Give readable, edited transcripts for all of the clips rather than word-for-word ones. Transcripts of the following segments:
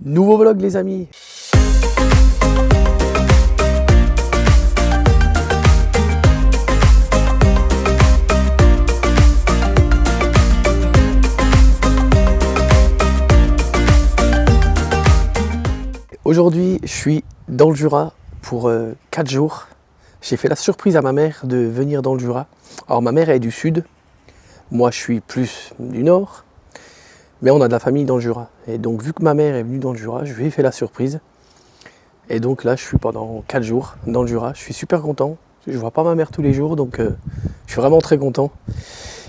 Nouveau vlog les amis. Aujourd'hui je suis dans le Jura pour 4 jours. J'ai fait la surprise à ma mère de venir dans le Jura. Alors ma mère est du sud, moi je suis plus du nord. Mais on a de la famille dans le Jura. Et donc vu que ma mère est venue dans le Jura, je lui ai fait la surprise. Et donc là, je suis pendant 4 jours dans le Jura. Je suis super content. Je vois pas ma mère tous les jours, donc je suis vraiment très content.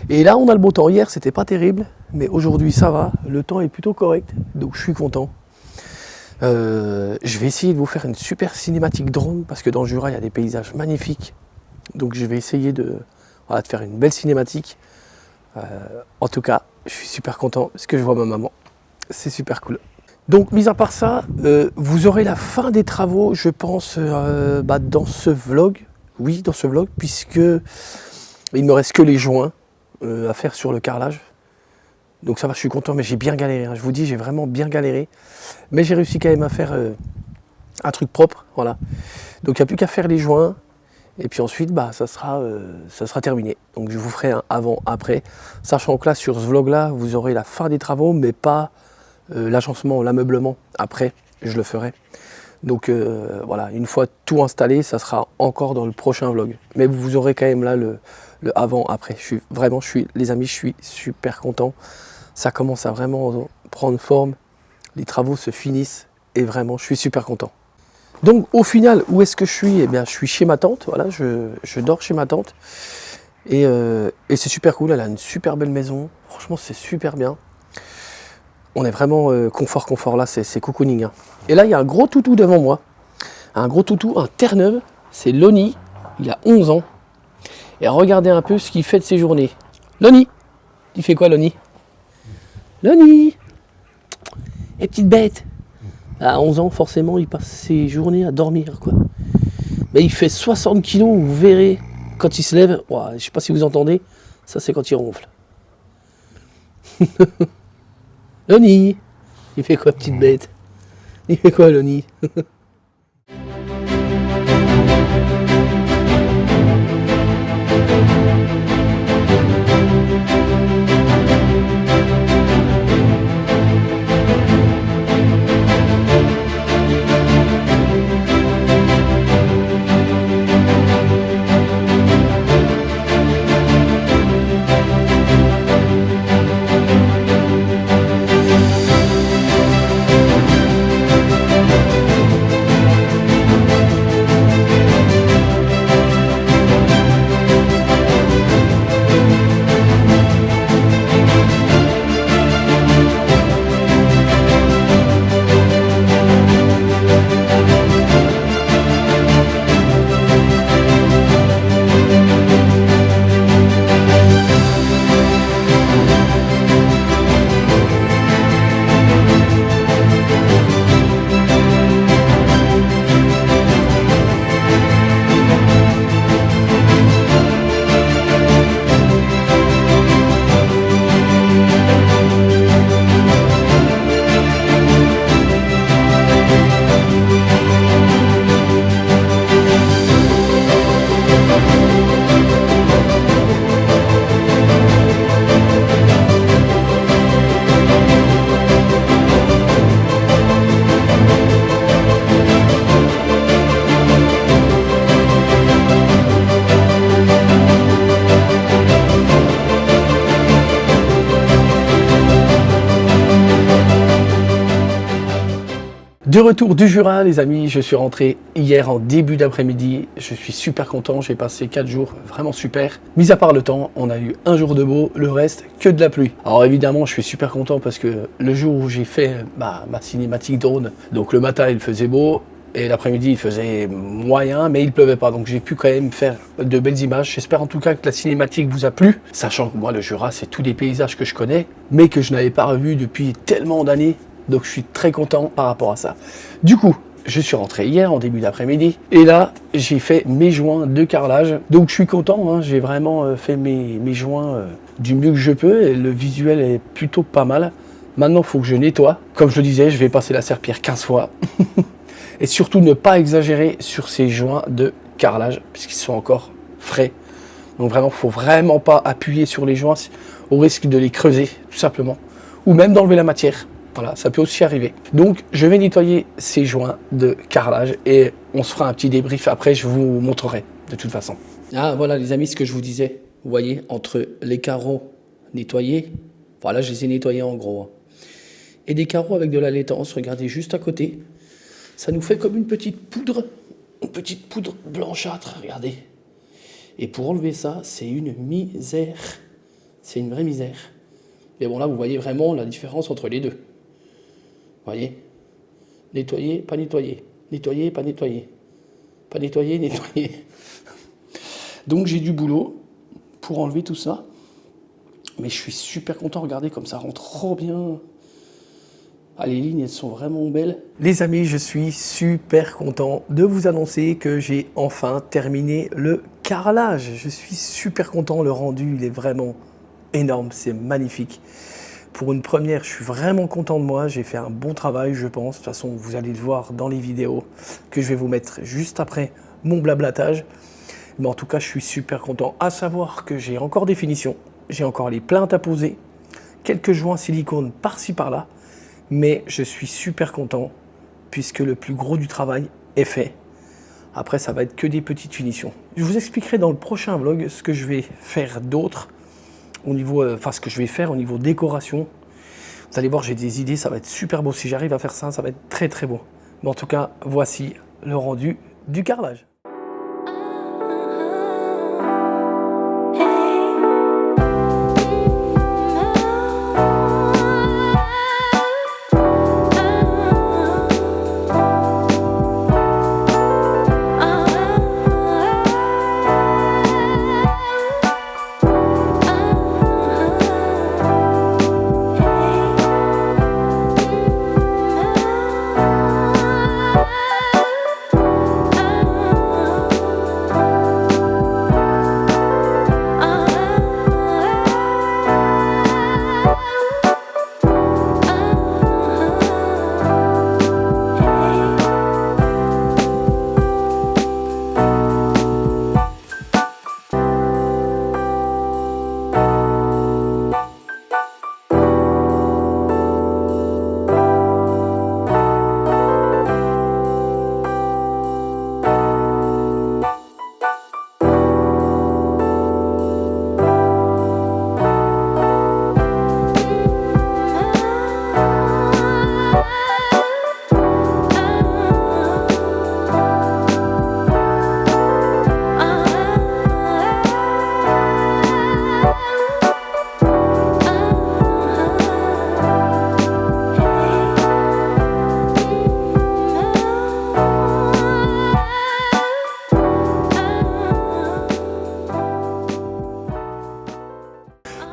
Et là, on a le beau temps. Hier, c'était pas terrible. Mais aujourd'hui, ça va. Le temps est plutôt correct. Donc je suis content. Je vais essayer de vous faire une super cinématique drone. Parce que dans le Jura, il y a des paysages magnifiques. Donc je vais essayer de faire une belle cinématique. En tout cas, je suis super content parce que je vois ma maman. C'est super cool. Donc, mis à part ça, vous aurez la fin des travaux, je pense, dans ce vlog. Oui, dans ce vlog, puisque il me reste que les joints à faire sur le carrelage. Donc ça va, je suis content, mais j'ai bien galéré. Hein. Je vous dis, j'ai vraiment bien galéré. Mais j'ai réussi quand même à faire un truc propre. Voilà. Donc, il n'y a plus qu'à faire les joints. Et puis ensuite, ça sera terminé. Donc je vous ferai un avant-après. Sachant que là, sur ce vlog-là, vous aurez la fin des travaux, mais pas l'agencement, l'ameublement. Après, je le ferai. Donc voilà, une fois tout installé, ça sera encore dans le prochain vlog. Mais vous aurez quand même là le avant-après. Les amis, je suis super content. Ça commence à vraiment prendre forme. Les travaux se finissent et vraiment, je suis super content. Donc au final, où est-ce que je suis? Eh bien, je suis chez ma tante, voilà, je dors chez ma tante. Et c'est super cool, elle a une super belle maison. Franchement, c'est super bien. On est vraiment confort là, c'est cocooning. Hein. Et là, il y a un gros toutou devant moi. Un gros toutou, un Terre-Neuve. C'est Loni, il a 11 ans. Et regardez un peu ce qu'il fait de ses journées. Loni, il fait quoi Loni? Loni, et petite bête. À 11 ans, forcément, il passe ses journées à dormir, quoi. Mais il fait 60 kilos, vous verrez, quand il se lève. Ouah, je ne sais pas si vous entendez, ça c'est quand il ronfle. Loni, il fait quoi, petite bête? Il fait quoi, Loni? De retour du Jura, les amis, je suis rentré hier en début d'après-midi. Je suis super content, j'ai passé 4 jours vraiment super. Mis à part le temps, on a eu un jour de beau, le reste que de la pluie. Alors évidemment, je suis super content parce que le jour où j'ai fait ma cinématique drone, donc le matin il faisait beau et l'après-midi il faisait moyen, mais il pleuvait pas. Donc j'ai pu quand même faire de belles images. J'espère en tout cas que la cinématique vous a plu. Sachant que moi, le Jura, c'est tous des paysages que je connais, mais que je n'avais pas revus depuis tellement d'années. Donc je suis très content par rapport à ça. Du coup, je suis rentré hier en début d'après-midi. Et là, j'ai fait mes joints de carrelage. Donc je suis content, hein, j'ai vraiment fait mes joints du mieux que je peux. Et le visuel est plutôt pas mal. Maintenant, il faut que je nettoie. Comme je le disais, je vais passer la serpillière 15 fois. Et surtout, ne pas exagérer sur ces joints de carrelage, puisqu'ils sont encore frais. Donc vraiment, il ne faut vraiment pas appuyer sur les joints au risque de les creuser, tout simplement. Ou même d'enlever la matière. Voilà, ça peut aussi arriver. Donc, je vais nettoyer ces joints de carrelage et on se fera un petit débrief après, je vous montrerai de toute façon. Ah, voilà les amis, ce que je vous disais. Vous voyez, entre les carreaux nettoyés, voilà, je les ai nettoyés en gros. Et des carreaux avec de la laitance, regardez juste à côté. Ça nous fait comme une petite poudre blanchâtre, regardez. Et pour enlever ça, c'est une misère. C'est une vraie misère. Mais bon, là, vous voyez vraiment la différence entre les deux. Vous voyez? Nettoyer, pas nettoyer. Nettoyer, pas nettoyer. Pas nettoyer, nettoyer. Donc, j'ai du boulot pour enlever tout ça. Mais je suis super content, regardez comme ça rentre trop bien. Ah, les lignes, elles sont vraiment belles. Les amis, je suis super content de vous annoncer que j'ai enfin terminé le carrelage. Je suis super content, le rendu, il est vraiment énorme, c'est magnifique. Pour une première, je suis vraiment content de moi, j'ai fait un bon travail, je pense. De toute façon, vous allez le voir dans les vidéos que je vais vous mettre juste après mon blablatage. Mais en tout cas, je suis super content. À savoir que j'ai encore des finitions, j'ai encore les plaintes à poser, quelques joints silicone par-ci par-là. Mais je suis super content puisque le plus gros du travail est fait. Après, ça va être que des petites finitions. Je vous expliquerai dans le prochain vlog ce que je vais faire d'autre au niveau, ce que je vais faire au niveau décoration. Vous allez voir, j'ai des idées, ça va être super beau. Si j'arrive à faire ça, ça va être très très beau. Mais en tout cas, voici le rendu du carrelage.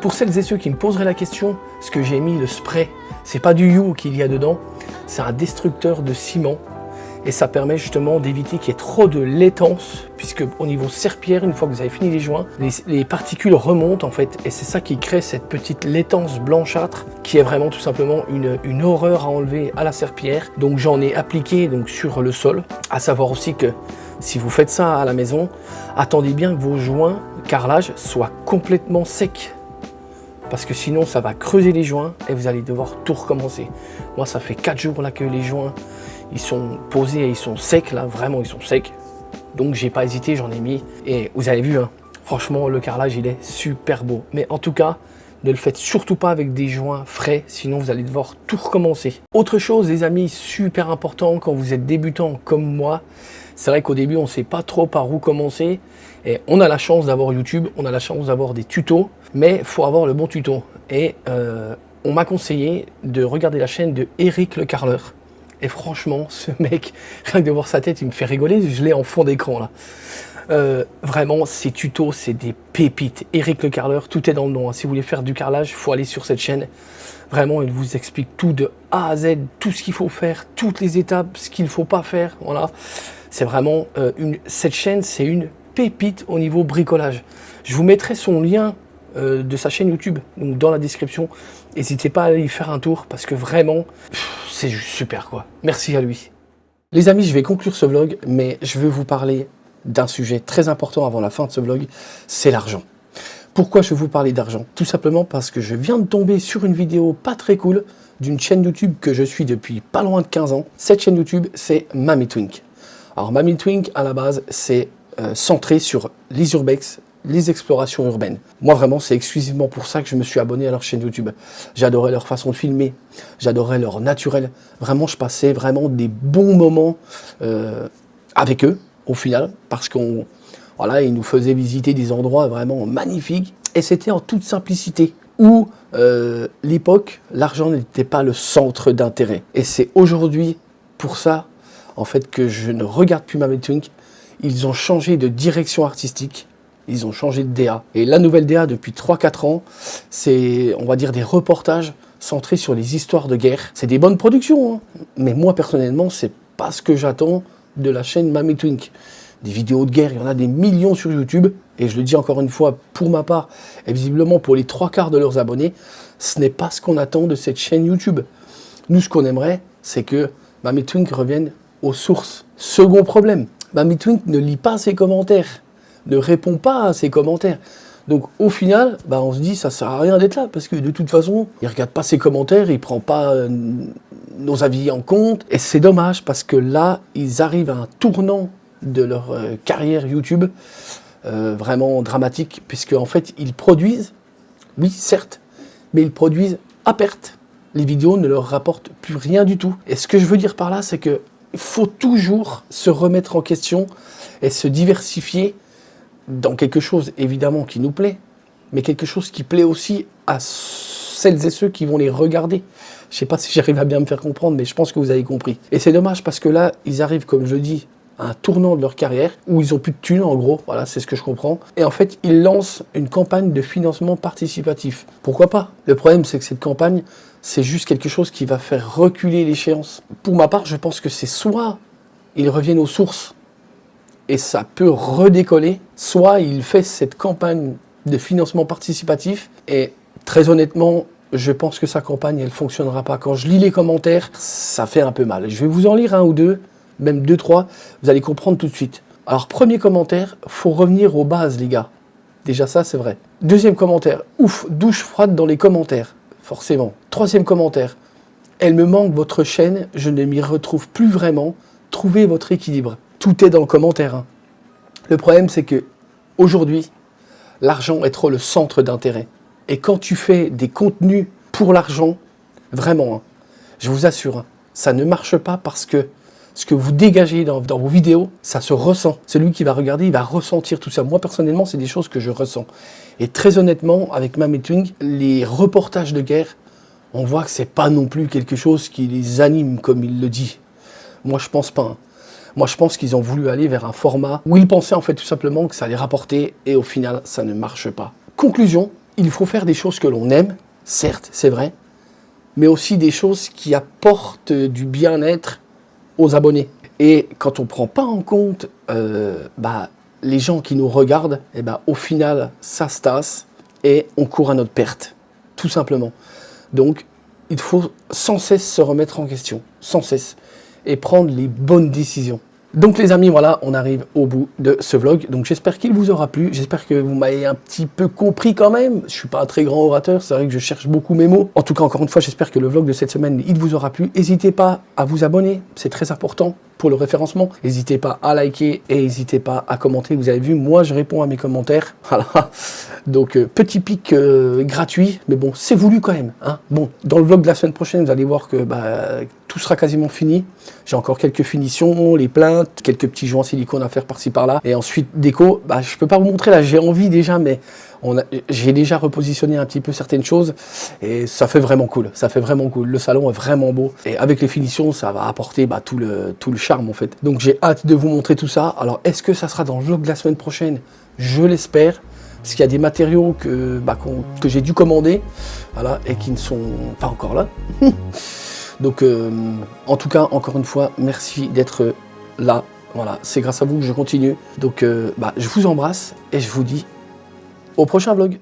Pour celles et ceux qui me poseraient la question, ce que j'ai mis, le spray, c'est pas du You qu'il y a dedans, c'est un destructeur de ciment. Et ça permet justement d'éviter qu'il y ait trop de laitance, puisque au niveau serpillière, une fois que vous avez fini les joints, les particules remontent en fait, et c'est ça qui crée cette petite laitance blanchâtre, qui est vraiment tout simplement une horreur à enlever à la serpillière. Donc j'en ai appliqué donc, sur le sol, à savoir aussi que si vous faites ça à la maison, attendez bien que vos joints carrelage soient complètement secs. Parce que sinon ça va creuser les joints et vous allez devoir tout recommencer. Moi ça fait 4 jours là que les joints ils sont posés et ils sont secs là, vraiment ils sont secs. Donc j'ai pas hésité, j'en ai mis et vous avez vu, hein, franchement le carrelage il est super beau. Mais en tout cas, ne le faites surtout pas avec des joints frais, sinon vous allez devoir tout recommencer. Autre chose les amis, super important quand vous êtes débutant comme moi, c'est vrai qu'au début on ne sait pas trop par où commencer et on a la chance d'avoir YouTube, on a la chance d'avoir des tutos, mais il faut avoir le bon tuto. Et on m'a conseillé de regarder la chaîne de Eric le carreleur. Et franchement, ce mec, rien que de voir sa tête, il me fait rigoler, je l'ai en fond d'écran là. Vraiment, ces tutos, c'est des pépites. Eric le carreleur, tout est dans le nom. Hein. Si vous voulez faire du carrelage, il faut aller sur cette chaîne. Vraiment, il vous explique tout de A à Z, tout ce qu'il faut faire, toutes les étapes, ce qu'il ne faut pas faire. Voilà. C'est vraiment cette chaîne, c'est une pépite au niveau bricolage. Je vous mettrai son lien de sa chaîne YouTube, donc dans la description. N'hésitez pas à aller y faire un tour parce que vraiment, c'est juste super quoi. Merci à lui. Les amis, je vais conclure ce vlog, mais je veux vous parler d'un sujet très important avant la fin de ce vlog, c'est l'argent. Pourquoi je veux vous parler d'argent? Tout simplement parce que je viens de tomber sur une vidéo pas très cool d'une chaîne YouTube que je suis depuis pas loin de 15 ans. Cette chaîne YouTube, c'est MamiTwink. Alors MamiTwink, à la base, c'est centré sur les urbex, les explorations urbaines. Moi, vraiment, c'est exclusivement pour ça que je me suis abonné à leur chaîne YouTube. J'adorais leur façon de filmer, j'adorais leur naturel. Vraiment, je passais vraiment des bons moments avec eux, au final, parce qu'on, voilà, ils nous faisaient visiter des endroits vraiment magnifiques. Et c'était en toute simplicité, où l'époque, l'argent n'était pas le centre d'intérêt. Et c'est aujourd'hui, pour ça, en fait, que je ne regarde plus MamiTwink. Ils ont changé de direction artistique. Ils ont changé de DA. Et la nouvelle DA, depuis 3-4 ans, c'est, on va dire, des reportages centrés sur les histoires de guerre. C'est des bonnes productions, hein. Mais moi, personnellement, c'est pas ce que j'attends de la chaîne MamiTwink. Des vidéos de guerre, il y en a des millions sur YouTube. Et je le dis encore une fois, pour ma part, et visiblement pour les 3/4 de leurs abonnés, ce n'est pas ce qu'on attend de cette chaîne YouTube. Nous, ce qu'on aimerait, c'est que MamiTwink revienne aux sources. Second problème, MamiTwink ne lit pas ses commentaires, ne répond pas à ses commentaires. Donc au final, on se dit ça sert à rien d'être là, parce que de toute façon, il ne regarde pas ses commentaires, il ne prend pas nos avis en compte. Et c'est dommage, parce que là, ils arrivent à un tournant de leur carrière YouTube, vraiment dramatique, puisque en fait, ils produisent, oui certes, mais ils produisent à perte. Les vidéos ne leur rapportent plus rien du tout. Et ce que je veux dire par là, c'est que il faut toujours se remettre en question et se diversifier dans quelque chose, évidemment, qui nous plaît, mais quelque chose qui plaît aussi à celles et ceux qui vont les regarder. Je ne sais pas si j'arrive à bien me faire comprendre, mais je pense que vous avez compris. Et c'est dommage parce que là, ils arrivent, comme je dis, à un tournant de leur carrière, où ils n'ont plus de thunes, en gros, voilà, c'est ce que je comprends. Et en fait, ils lancent une campagne de financement participatif. Pourquoi pas? Le problème, c'est que cette campagne, c'est juste quelque chose qui va faire reculer l'échéance. Pour ma part, je pense que c'est soit ils reviennent aux sources, et ça peut redécoller, soit il fait cette campagne de financement participatif, et très honnêtement, je pense que sa campagne, elle ne fonctionnera pas. Quand je lis les commentaires, ça fait un peu mal. Je vais vous en lire un ou deux, même 2-3, vous allez comprendre tout de suite. Alors, premier commentaire, faut revenir aux bases, les gars. Déjà ça, c'est vrai. Deuxième commentaire, ouf, douche froide dans les commentaires, forcément. Troisième commentaire, elle me manque votre chaîne, je ne m'y retrouve plus vraiment, trouvez votre équilibre. Tout est dans le commentaire, hein. Le problème, c'est que aujourd'hui, l'argent est trop le centre d'intérêt. Et quand tu fais des contenus pour l'argent, vraiment, hein, je vous assure, hein, ça ne marche pas parce que ce que vous dégagez dans vos vidéos, ça se ressent. Celui qui va regarder, il va ressentir tout ça. Moi, personnellement, c'est des choses que je ressens. Et très honnêtement, avec MamiTwink, les reportages de guerre, on voit que c'est pas non plus quelque chose qui les anime, comme il le dit. Moi, je pense pas, hein. Moi, je pense qu'ils ont voulu aller vers un format où ils pensaient en fait tout simplement que ça allait rapporter et au final, ça ne marche pas. Conclusion, il faut faire des choses que l'on aime, certes, c'est vrai, mais aussi des choses qui apportent du bien-être aux abonnés. Et quand on ne prend pas en compte les gens qui nous regardent, au final, ça se tasse et on court à notre perte, tout simplement. Donc, il faut sans cesse se remettre en question, sans cesse, et prendre les bonnes décisions. Donc les amis, voilà, on arrive au bout de ce vlog. Donc j'espère qu'il vous aura plu. J'espère que vous m'avez un petit peu compris quand même. Je suis pas un très grand orateur, c'est vrai que je cherche beaucoup mes mots. En tout cas, encore une fois, j'espère que le vlog de cette semaine, il vous aura plu. N'hésitez pas à vous abonner, c'est très important pour le référencement. N'hésitez pas à liker et n'hésitez pas à commenter. Vous avez vu, moi je réponds à mes commentaires. Voilà. Donc petit pic gratuit, mais bon, c'est voulu quand même, hein. Bon, dans le vlog de la semaine prochaine, vous allez voir que tout sera quasiment fini. J'ai encore quelques finitions, les plaintes, quelques petits joints silicone à faire par-ci par-là. Et ensuite, déco, je peux pas vous montrer là, j'ai envie déjà, mais j'ai déjà repositionné un petit peu certaines choses et ça fait vraiment cool. Ça fait vraiment cool. Le salon est vraiment beau et avec les finitions, ça va apporter tout le charme en fait. Donc j'ai hâte de vous montrer tout ça. Alors est-ce que ça sera dans le vlog de la semaine prochaine? Je l'espère. Parce qu'il y a des matériaux que j'ai dû commander, voilà, et qui ne sont pas encore là. Donc, en tout cas, encore une fois, merci d'être là. Voilà, c'est grâce à vous que je continue. Donc, je vous embrasse et je vous dis au prochain vlog.